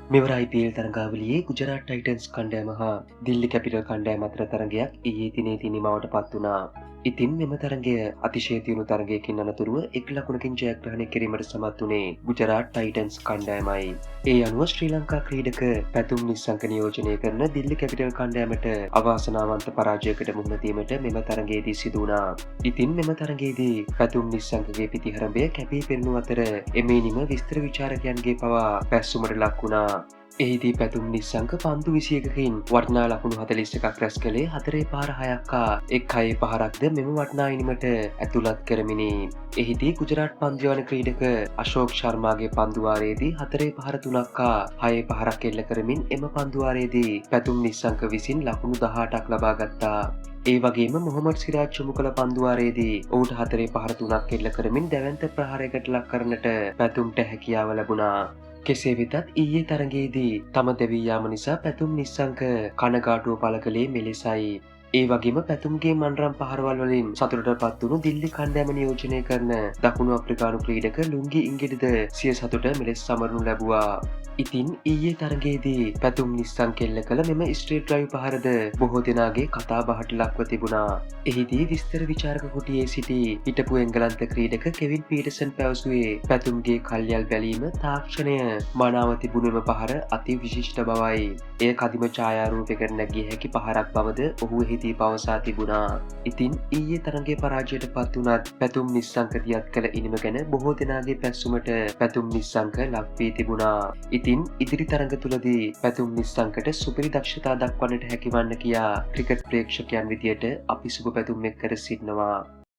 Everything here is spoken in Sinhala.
මෙවර IPL තරඟාවලියේ ගුජරාට් ටයිටන්ස් කණ්ඩායම හා දිල්ලි කැපිටල් කණ්ඩායම අතර තරඟයක් ඊයේ දිනේදී නිමවට පත් වුණා. ඉතින් මෙම තරඟය අතිශය තියුණු තරඟයකින් අනතුරුව එක් ලකුණකින් ජයග්‍රහණය කිරීමට සමත් වුණේ ගුජරාට් ටයිටන්ස් කණ්ඩායමයි. ඒ අනුව ශ්‍රී ලංකා ක්‍රීඩක පැතුම් නිස්සංක නියෝජනය කරන දිල්ලි කැපිටල් කණ්ඩායමට අවාසනාවන්ත පරාජයකට මුහුණ දීමට මෙම තරඟයේදී සිදු වුණා. ඉතින් මෙම තරඟයේදී පැතුම් නිස්සංකගේ පිටිහරඹය කැපී පෙනුණු අතර එමෙනිම විස්තර විචාරකයන්ගේ පවා පැස්සුමට ලක් වුණා. එහිදී පැතුම් නිස්සංක පන්දු 21කින් වටනා ලකුණු 41ක් රැස් කළේ 4 පාර 6ක් හා එක් 6 පහරක්ද මෙම වටනා ඉනිමට ඇතුළත් කරමිනි. එහිදී ගුජරාට් පන්දුයවන ක්‍රීඩක අශෝක් ශර්මාගේ පන්දුවාරයේදී 4 පහර 3ක් හා 6 පහරක් එල්ල කරමින් එම පන්දුවාරයේදී පැතුම් නිස්සංක විසින් ලකුණු 18ක් ලබා ගත්තා. ඒ වගේම මොහොමඩ් සිරාජ් යොමු කළ පන්දුවාරයේදී ඔහුට 4 පහර 3ක් එල්ල කරමින් දැවැන්ත ප්‍රහාරයකට ලක් කරන්නට පැතුම්ට හැකියාව ලැබුණා. කෙසේ වෙතත් ඊයේ තරඟයේදී තම දෙවී යාම නිසා පැතුම් නිස්සංක කනගාටුව පළ කළේ මෙලෙසයි. ඒ වගේම පැතුම්ගේ මන්රම් පහරවල් වලින් සතුටටපත් වුණු දිල්ලි කණ්ඩායම නියෝජනය කරන දකුණු අප්‍රිකානු ක්‍රීඩක ලුංගි ඉංගිඩිද සිය සතුට මෙලෙස සමරනු ලැබුවා. ඉතින් ඊයේ තරඟයේදී පැතුම් නිස්සංක එල්ල කළ මෙම ස්ට්‍රේට් ඩ්‍රයිව් පහරද බොහෝ දෙනාගේ කතා බහට ලක්ව තිබුණා. එහිදී විස්තර විචාරක කුටියේ සිටි හිටපු එංගලන්ත ක්‍රීඩක කෙවින් පීටර්සන් පැවසුවේ පැතුම්ගේ කල්යල් බැලීම තාක්ෂණය මනාව තිබුණෙම පහර අති විශිෂ්ට බවයි. එය කදිම ඡායාරූපයකට නැගිය හැකි පහරක් බවද ඔහු එහිදී පවසා තිබුණා. ඉතින් ඊයේ තරඟයේ පරාජයට පත් වුණත් පැතුම් නිස්සංක දියත් කළ ඉනිම ගැන බොහෝ දෙනාගේ පැස්සුමට පැතුම් නිස්සංක ලක් වී තිබුණා. ඉතින් ඉදිරි තරඟ තුලදී පැතුම් නිස්සංකට සුපිරි දක්ෂතා දක්වන්නට හැකිවන්න කියා ක්‍රිකට් ප්‍රේක්ෂකයන් විදියට අපි සුබ පැතුම් එක් කර සිටිනවා.